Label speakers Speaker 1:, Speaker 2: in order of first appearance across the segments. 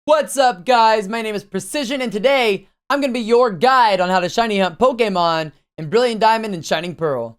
Speaker 1: What's up, guys? My name is Precision, and today I'm going to be your guide on how to shiny hunt Pokemon in Brilliant Diamond and Shining Pearl.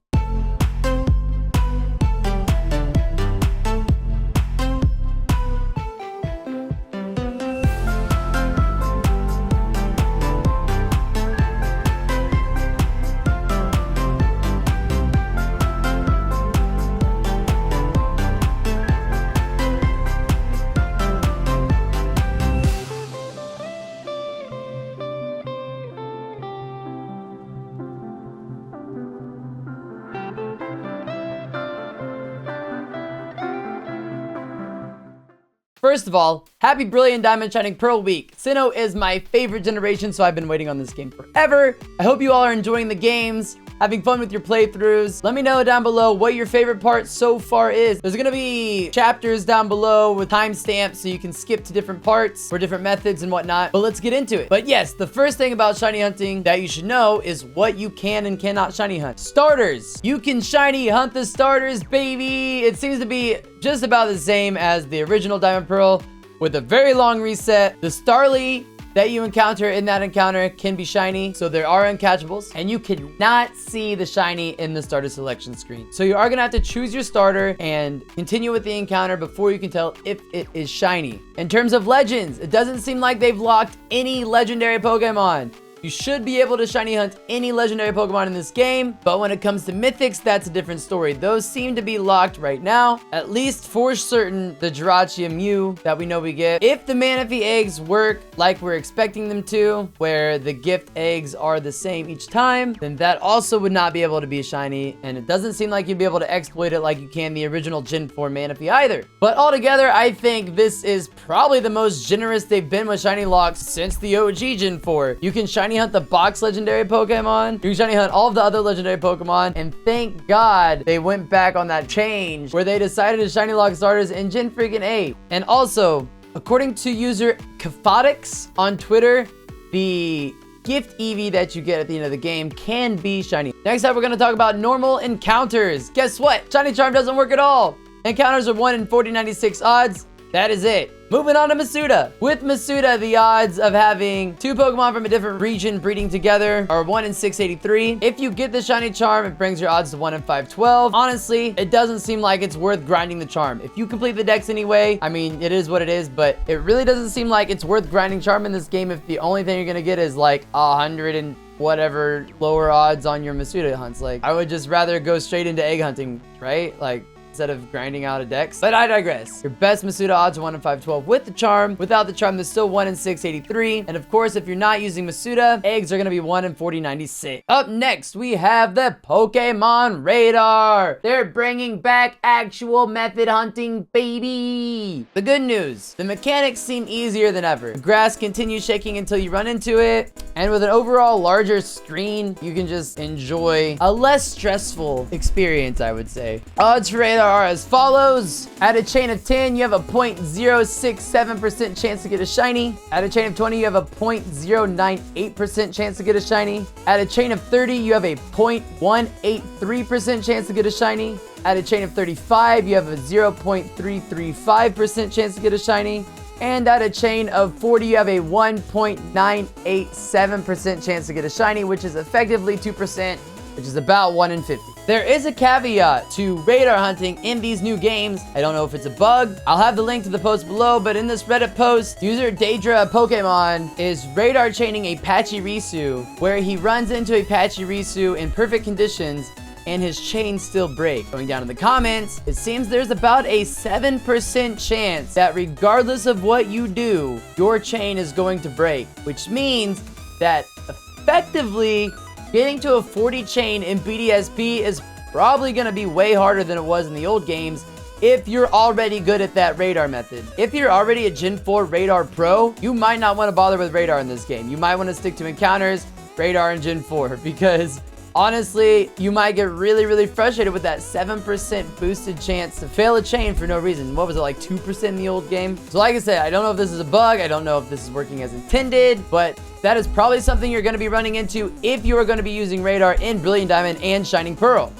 Speaker 1: First of all, happy Brilliant Diamond Shining Pearl week. Sinnoh is my favorite generation, so I've been waiting on this game forever. I hope you all are enjoying the games, having fun with your playthroughs. Let me know down below what your favorite part so far is. There's gonna be chapters down below with timestamps so you can skip to different parts or different methods and whatnot. But let's get into it. But yes, the first thing about shiny hunting that you should know is what you can and cannot shiny hunt. Starters. You can shiny hunt the starters, baby. It seems to be just about the same as the original Diamond Pearl with a very long reset. The Starly that you encounter in that encounter can be shiny, so there are uncatchables, and you cannot see the shiny in the starter selection screen. So you are gonna have to choose your starter and continue with the encounter before you can tell if it is shiny. In terms of legends, it doesn't seem like they've locked any legendary Pokemon. You should be able to shiny hunt any legendary Pokemon in this game, but when it comes to mythics, that's a different story. Those seem to be locked right now, at least for certain, the Jirachi and Mew that we know we get. If the Manaphy eggs work like we're expecting them to, where the gift eggs are the same each time, then that also would not be able to be shiny, and it doesn't seem like you'd be able to exploit it like you can the original Gen 4 Manaphy either. But altogether, I think this is probably the most generous they've been with shiny locks since the OG Gen 4. You can shiny hunt the box legendary Pokemon. You can shiny hunt all of the other legendary Pokemon. And thank God they went back on that change where they decided to shiny lock starters in Gen freaking 8. And also, according to user Kafotix on Twitter, the gift Eevee that you get at the end of the game can be shiny. Next up, we're going to talk about normal encounters. Guess what? Shiny Charm doesn't work at all. Encounters are 1 in 4096 odds. That is it. Moving on to MASUDA. With MASUDA, the odds of having two Pokemon from a different region breeding together are 1 in 683. If you get the shiny charm, it brings your odds to 1 in 512. Honestly, it doesn't seem like it's worth grinding the charm. If you complete the dex anyway, I mean, it is what it is, but it really doesn't seem like it's worth grinding charm in this game if the only thing you're gonna get is like 100 and whatever lower odds on your MASUDA hunts. Like, I would just rather go straight into egg hunting, right? Like, instead of grinding out a dex. But I digress. Your best MASUDA odds are 1 in 512 with the charm. Without the charm, there's still 1 in 683. And of course, if you're not using MASUDA, eggs are going to be 1 in 4096. Up next, we have the Pokemon Radar. They're bringing back actual method hunting, baby. The good news, the mechanics seem easier than ever. The grass continues shaking until you run into it. And with an overall larger screen, you can just enjoy a less stressful experience, I would say. Odds for Radar are as follows. At a chain of 10, you have a 0.067% chance to get a shiny. At a chain of 20, you have a 0.098% chance to get a shiny. At a chain of 30, you have a 0.183% chance to get a shiny. At a chain of 35, you have a 0.335% chance to get a shiny. And at a chain of 40, you have a 1.987% chance to get a shiny, which is effectively 2%, which is about 1 in 50. There is a caveat to radar hunting in these new games. I don't know if it's a bug. I'll have the link to the post below, but in this Reddit post, user Daedra Pokemon is radar chaining a Pachirisu, where he runs into a Pachirisu in perfect conditions and his chains still break. Going down in the comments, it seems there's about a 7% chance that regardless of what you do, your chain is going to break, which means that effectively getting to a 40 chain in BDSP is probably going to be way harder than it was in the old games if you're already good at that radar method. If you're already a Gen 4 Radar Pro, you might not want to bother with radar in this game. You might want to stick to encounters, radar, and Gen 4 because honestly, you might get really frustrated with that 7% boosted chance to fail a chain for no reason. What was it, like 2% in the old game? So like I said, I don't know if this is a bug. I don't know if this is working as intended, but that is probably something you're going to be running into if you are going to be using radar in Brilliant Diamond and Shining Pearl.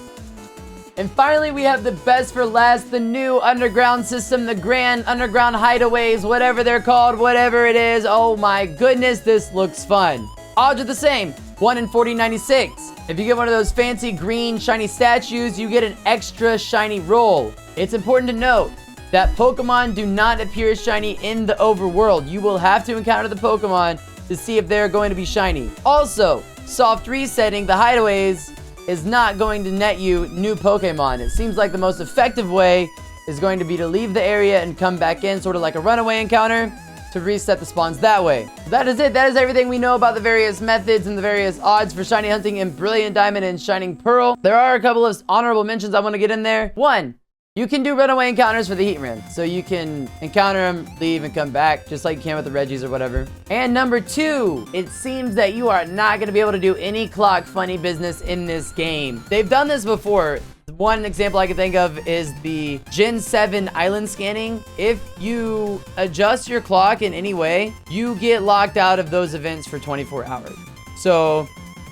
Speaker 1: And finally, we have the best for last, the new underground system, the grand underground hideaways, whatever they're called, whatever it is. Oh my goodness, this looks fun. Odds are the same, 1 in 4096. If you get one of those fancy green shiny statues, you get an extra shiny roll. It's important to note that Pokemon do not appear shiny in the overworld. You will have to encounter the Pokemon to see if they're going to be shiny. Also, soft resetting the hideaways is not going to net you new Pokemon. It seems like the most effective way is going to be to leave the area and come back in, sort of like a runaway encounter, to reset the spawns that way. That is it. That is everything we know about the various methods and the various odds for shiny hunting in Brilliant Diamond and Shining Pearl. There are a couple of honorable mentions I want to get in there. 1, you can do runaway encounters for the Heatran. So you can encounter them, leave, and come back, just like you can with the Reggies or whatever. And number 2, it seems that you are not going to be able to do any clock funny business in this game. They've done this before. One example I can think of is the Gen 7 island scanning. If you adjust your clock in any way, you get locked out of those events for 24 hours. So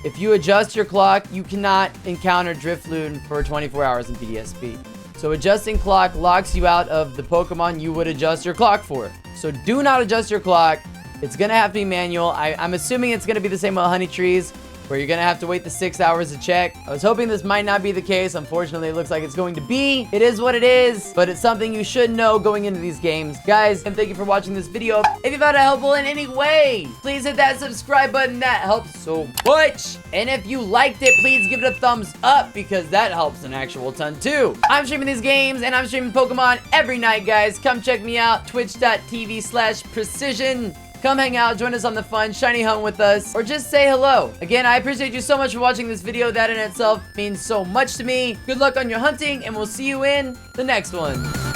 Speaker 1: if you adjust your clock, you cannot encounter Drifloon for 24 hours in PDSP. So adjusting clock locks you out of the Pokemon you would adjust your clock for. So do not adjust your clock. It's going to have to be manual. I'm assuming it's going to be the same with Honey Trees, where you're going to have to wait the 6 hours to check. I was hoping this might not be the case. Unfortunately, it looks like it's going to be. It is what it is, but it's something you should know going into these games. Guys, and thank you for watching this video. If you found it helpful in any way, please hit that subscribe button. That helps so much. And if you liked it, please give it a thumbs up, because that helps an actual ton too. I'm streaming these games, and I'm streaming Pokemon every night, guys. Come check me out, twitch.tv/precision. Come hang out, join us on the fun shiny hunt with us, or just say hello. Again, I appreciate you so much for watching this video. That in itself means so much to me. Good luck on your hunting, and we'll see you in the next one.